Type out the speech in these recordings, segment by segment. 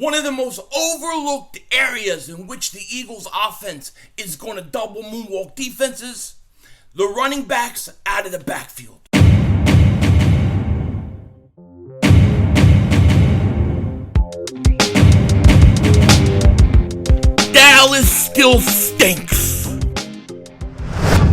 One of the most overlooked areas in which the Eagles' offense is going to double moonwalk defenses, the running backs out of the backfield. Dallas still stinks.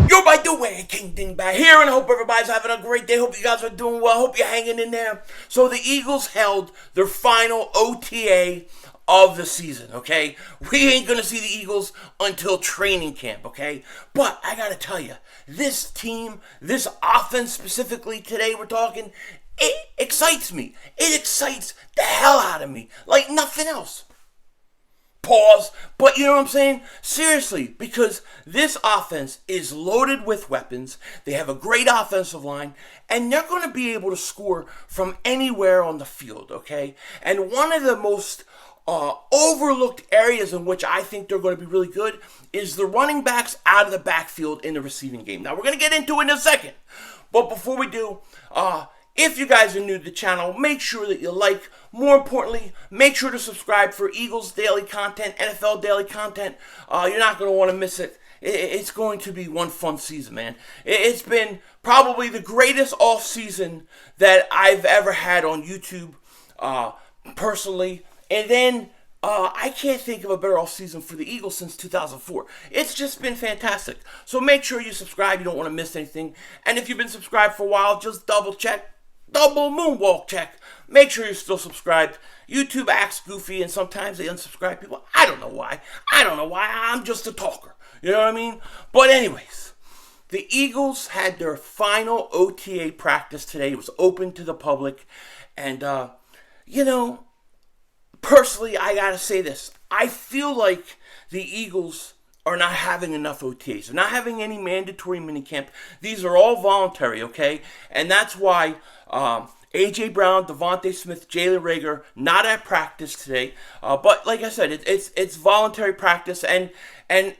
Yo, by the way, King Dingbat here, and I hope everybody's having a great day. Hope you guys are doing well. Hope you're hanging in there. So the Eagles held their final OTA of the season, okay? We ain't gonna see the Eagles until training camp, okay? But I gotta tell you, this team, this offense specifically today we're talking, it excites me. It excites the hell out of me like nothing else. Pause, but you know what I'm saying? Seriously, because this offense is loaded with weapons. They have a great offensive line, and they're going to be able to score from anywhere on the field, okay? And one of the most overlooked areas in which I think they're going to be really good is the running backs out of the backfield in the receiving game. Now, we're going to get into it in a second, but before we do, if you guys are new to the channel, make sure that you like. More importantly, make sure to subscribe for Eagles daily content, NFL daily content. You're not going to want to miss it. It's going to be one fun season, man. It's been probably the greatest off season that I've ever had on YouTube, personally. And then I can't think of a better off season for the Eagles since 2004. It's just been fantastic. So make sure you subscribe. You don't want to miss anything. And if you've been subscribed for a while, just double check. Double moonwalk check. Make sure you're still subscribed. YouTube acts goofy and sometimes they unsubscribe people. I don't know why. I'm just a talker. You know what I mean? But anyways, the Eagles had their final OTA practice today. It was open to the public. And, personally, I gotta say this. I feel like the Eagles are not having enough OTAs. They're not having any mandatory minicamp. These are all voluntary, okay? And that's why A.J. Brown, Devontae Smith, Jalen Reagor, not at practice today. But like I said, it's voluntary practice. And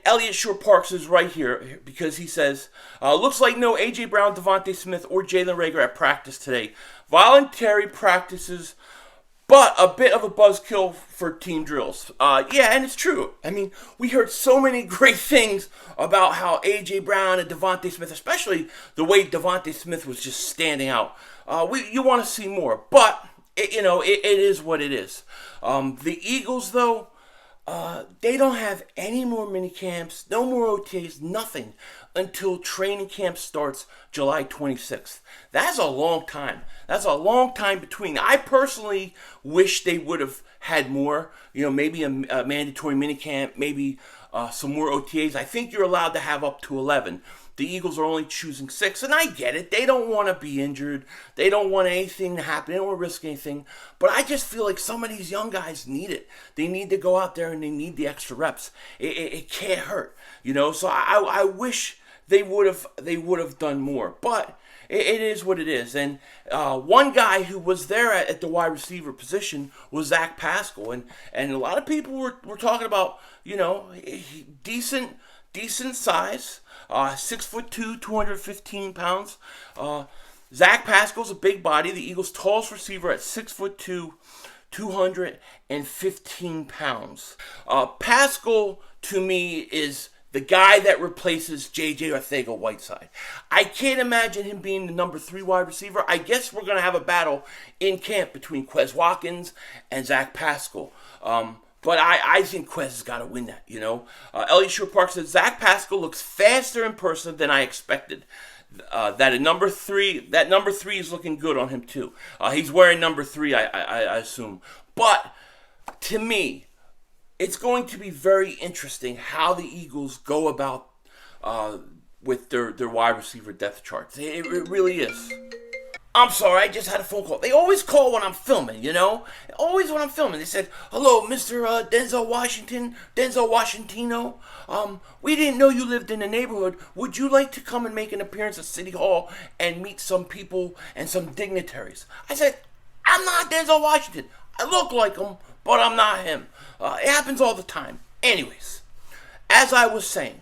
Elliott Shore-Parks is right here because he says, looks like no A.J. Brown, Devontae Smith, or Jalen Reagor at practice today. Voluntary practices, but a bit of a buzzkill for team drills. Yeah, and it's true. I mean, we heard so many great things about how A.J. Brown and Devontae Smith, especially the way Devontae Smith was just standing out. You want to see more, but, it is what it is. The Eagles, though, they don't have any more mini camps, no more OTAs, nothing until training camp starts July 26th. That's a long time. That's a long time between. I personally wish they would have had more, maybe a mandatory mini camp, maybe some more OTAs. I think you're allowed to have up to 11. The Eagles are only choosing 6, and I get it. They don't want to be injured. They don't want anything to happen. They don't want to risk anything. But I just feel like some of these young guys need it. They need to go out there, and they need the extra reps. It can't hurt, So I wish they would have done more. But it is what it is. And one guy who was there at the wide receiver position was Zac Pascal. And a lot of people were talking about, decent size. 6'2", 215 pounds. Zac Pascal's a big body. The Eagles' tallest receiver at 6'2", 215 pounds. Pascal, to me, is the guy that replaces J.J. Arcega-Whiteside. I can't imagine him being the number 3 wide receiver. I guess we're going to have a battle in camp between Quez Watkins and Zac Pascal. But I think Quez has got to win that, Elliott Shore-Parks says, Zac Pascal looks faster in person than I expected. That number 3 is looking good on him, too. He's wearing number 3, I assume. But, to me, it's going to be very interesting how the Eagles go about with their wide receiver depth charts. It really is. I'm sorry, I just had a phone call. They always call when I'm filming, Always when I'm filming. They said, hello, Mr. Denzel Washingtino. We didn't know you lived in the neighborhood. Would you like to come and make an appearance at City Hall and meet some people and some dignitaries? I said, I'm not Denzel Washington. I look like him, but I'm not him. It happens all the time. Anyways, as I was saying,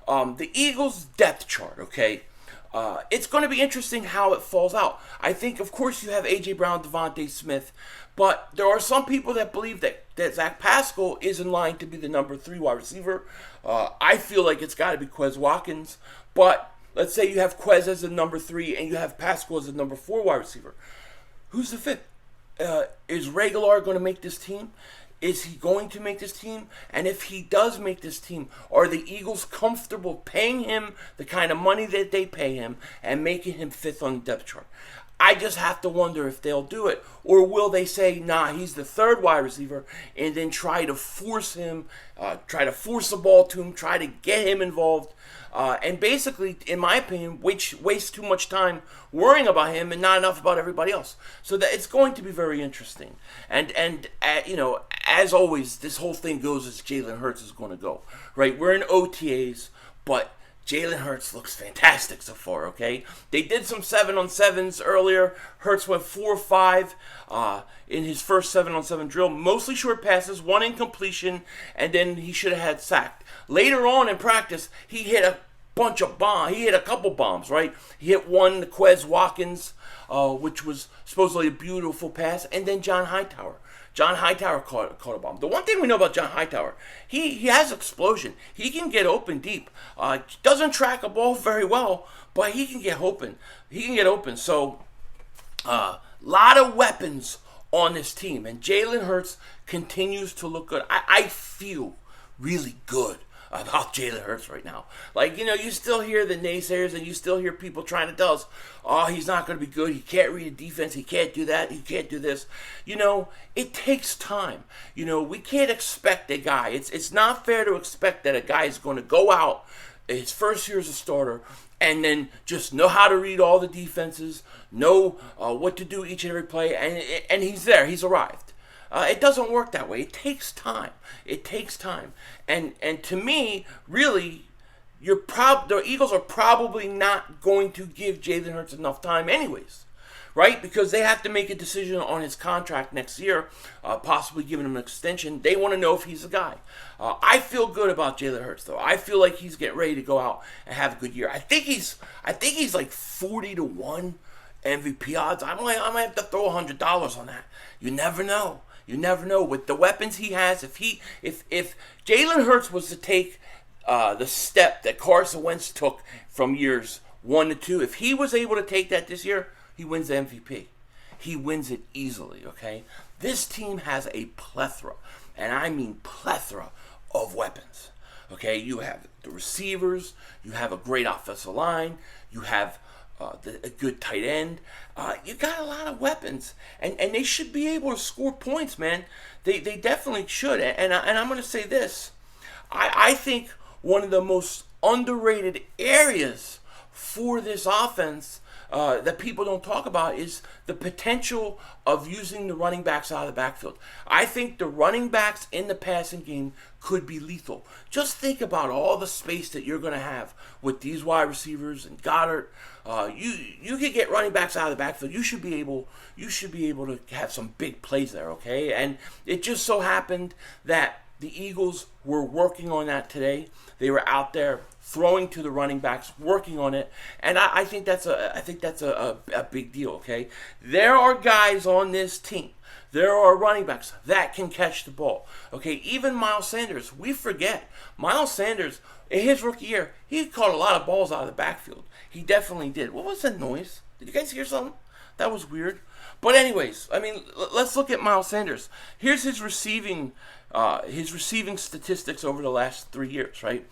the Eagles' depth chart, okay? It's going to be interesting how it falls out. I think, of course, you have A.J. Brown, Devontae Smith, but there are some people that believe that that Zac Pascal is in line to be the number 3 wide receiver. I feel like it's got to be Quez Watkins, but let's say you have Quez as the number 3 and you have Pascal as the number 4 wide receiver. Who's the 5th? Is Reagor going to make this team? Is he going to make this team? And if he does make this team, are the Eagles comfortable paying him the kind of money that they pay him and making him 5th on the depth chart? I just have to wonder if they'll do it. Or will they say, nah, he's the 3rd wide receiver, and then try to force him, try to force the ball to him, try to get him involved, and basically, in my opinion, waste too much time worrying about him and not enough about everybody else. So that it's going to be very interesting. And as always, this whole thing goes as Jalen Hurts is going to go. Right? We're in OTAs, but Jalen Hurts looks fantastic so far, okay? They did some 7-on-7s earlier. Hurts went 4-5 in his first 7-on-7 drill. Mostly short passes, 1 incompletion, and then he should have had sacked. Later on in practice, he hit a bunch of bombs. He hit a couple bombs, right? He hit one to Quez Watkins, which was supposedly a beautiful pass, and then John Hightower. John Hightower caught a bomb. The one thing we know about John Hightower, he has explosion. He can get open deep. Doesn't track a ball very well, but he can get open. So, lot of weapons on this team, and Jalen Hurts continues to look good. I feel really good about Jalen Hurts right now. Like, you still hear the naysayers and you still hear people trying to tell us, oh, he's not going to be good. He can't read a defense. He can't do that. He can't do this. It takes time. We can't expect a guy. It's not fair to expect that a guy is going to go out his first year as a starter and then just know how to read all the defenses, know what to do each and every play, and he's there. He's arrived. It doesn't work that way. It takes time. And to me, really, the Eagles are probably not going to give Jalen Hurts enough time anyways, right? Because they have to make a decision on his contract next year, possibly giving him an extension. They want to know if he's a guy. I feel good about Jalen Hurts, though. I feel like he's getting ready to go out and have a good year. I think he's like 40-1 MVP odds. I might have to throw $100 on that. You never know. With the weapons he has. If Jalen Hurts was to take the step that Carson Wentz took from years 1 to 2, if he was able to take that this year, he wins the MVP. He wins it easily, okay? This team has a plethora, and I mean plethora, of weapons, okay? You have the receivers, you have a great offensive line, you have a good tight end. You got a lot of weapons, and they should be able to score points, man. They definitely should. And I'm going to say this. I think one of the most underrated areas for this offense that people don't talk about is the potential of using the running backs out of the backfield. I think the running backs in the passing game could be lethal. Just think about all the space that you're going to have with these wide receivers and Goddard. You could get running backs out of the backfield. You should be able to have some big plays there, okay? And it just so happened that the Eagles were working on that today. They were out there throwing to the running backs, working on it, and I think that's a big deal. Okay, there are guys on this team. There are running backs that can catch the ball. Okay, even Miles Sanders. We forget Miles Sanders in his rookie year. He caught a lot of balls out of the backfield. He definitely did. What was that noise? Did you guys hear something? That was weird. But anyways, I mean, let's look at Miles Sanders. Here's his receiving statistics over the last 3 years. Right,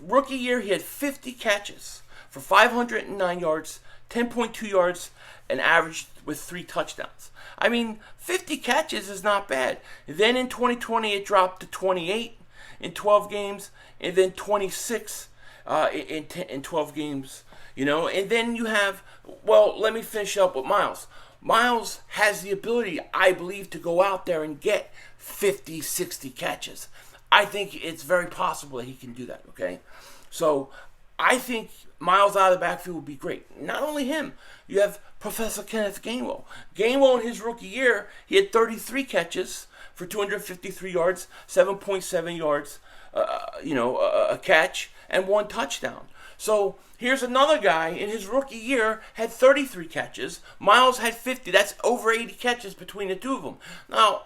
rookie year he had 50 catches for 509 yards, 10.2 yards, and averaged with 3 touchdowns. I mean, 50 catches is not bad. Then in 2020 it dropped to 28 in 12 games, and then 26 in 12 games. And then you have. Well, let me finish up with Miles. Miles has the ability, I believe, to go out there and get 50, 60 catches. I think it's very possible that he can do that, okay? So I think Miles out of the backfield would be great. Not only him, you have Professor Kenneth Gainwell. Gainwell in his rookie year, he had 33 catches for 253 yards, 7.7 yards, a catch, and 1 touchdown. So here's another guy in his rookie year had 33 catches. Miles had 50. That's over 80 catches between the two of them. Now,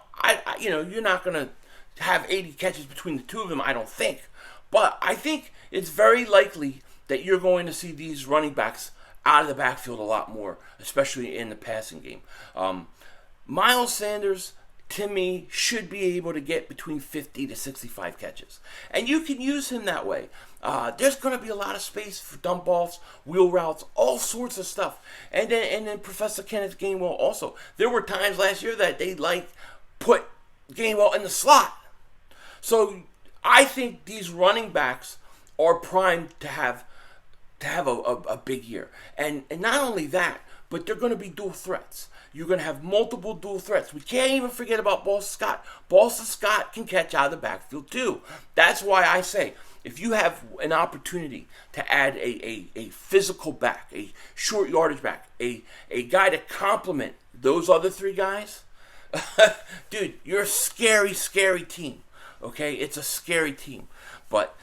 you're not going to have 80 catches between the two of them, I don't think. But I think it's very likely that you're going to see these running backs out of the backfield a lot more, especially in the passing game. Miles Sanders, to me, should be able to get between 50 to 65 catches. And you can use him that way. There's going to be a lot of space for dump offs, wheel routes, all sorts of stuff. And then Professor Kenneth Gainwell also. There were times last year that they put Gainwell in the slot. So I think these running backs are primed to have a big year. And not only that, but they're going to be dual threats. You're going to have multiple dual threats. We can't even forget about Boston Scott. Boston Scott can catch out of the backfield too. That's why I say, if you have an opportunity to add a physical back, a short yardage back, a guy to complement those other three guys, dude, you're a scary, scary team. Okay? It's a scary team. But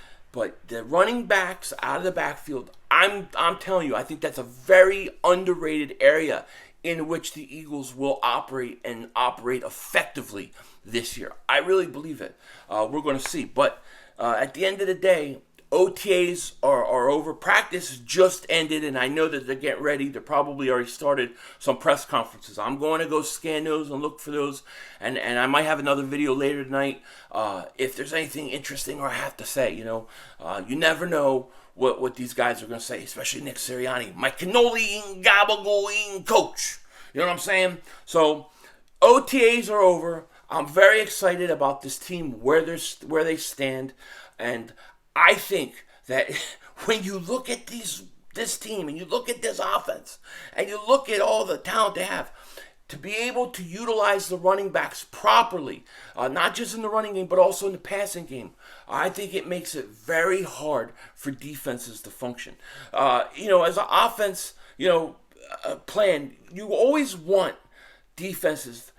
the running backs out of the backfield, I'm telling you, I think that's a very underrated area in which the Eagles will operate effectively this year. I really believe it. We're going to see. But at the end of the day, OTAs are over. Practice just ended, and I know that they're getting ready. They probably already started some press conferences. I'm going to go scan those and look for those, and I might have another video later tonight if there's anything interesting or I have to say. You never know what these guys are going to say, especially Nick Sirianni, my cannoli gabagoing coach. You know what I'm saying? So OTAs are over. I'm very excited about this team, where they stand, and I think that when you look at this team and you look at this offense and you look at all the talent they have, to be able to utilize the running backs properly, not just in the running game but also in the passing game, I think it makes it very hard for defenses to function. As an offense, plan, you always want defenses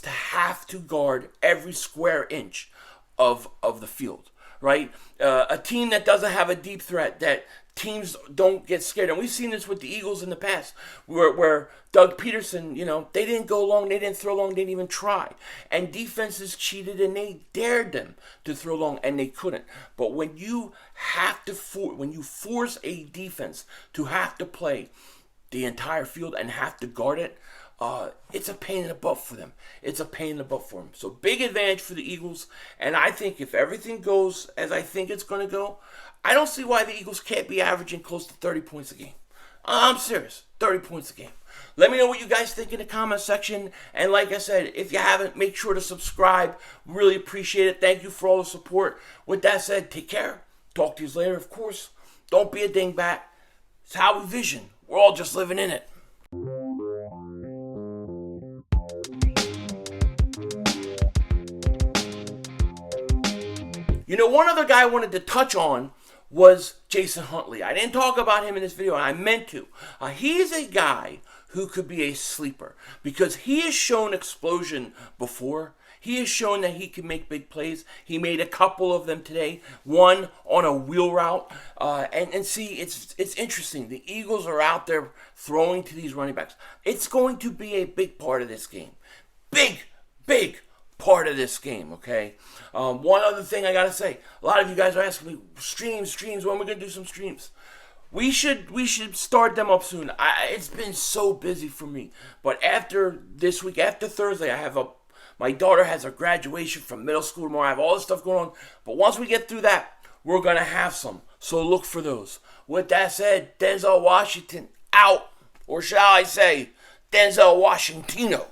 to have to guard every square inch of the field. Right? A team that doesn't have a deep threat, that teams don't get scared. And we've seen this with the Eagles in the past, where Doug Peterson, they didn't go long, they didn't throw long, they didn't even try. And defenses cheated and they dared them to throw long and they couldn't. But when you force a defense to have to play the entire field and have to guard it, it's a pain in the butt for them. It's a pain in the butt for them. So big advantage for the Eagles. And I think if everything goes as I think it's going to go, I don't see why the Eagles can't be averaging close to 30 points a game. I'm serious. 30 points a game. Let me know what you guys think in the comment section. And like I said, if you haven't, make sure to subscribe. Really appreciate it. Thank you for all the support. With that said, take care. Talk to you later, of course. Don't be a dingbat. It's how we vision. We're all just living in it. One other guy I wanted to touch on was Jason Huntley. I didn't talk about him in this video, and I meant to. He's a guy who could be a sleeper because he has shown explosion before. He has shown that he can make big plays. He made a couple of them today, one on a wheel route. And see, it's interesting. The Eagles are out there throwing to these running backs. It's going to be a big part of this game. Big part of this game, okay? One other thing I gotta say, a lot of you guys are asking me, streams, when are we gonna do some streams? We should start them up soon. It's been so busy for me, but after this week, after Thursday, my daughter has her graduation from middle school tomorrow. I have all this stuff going on, but once we get through that, we're gonna have some, so look for those. With that said, Denzel Washington out, or shall I say, Denzel Washingtino.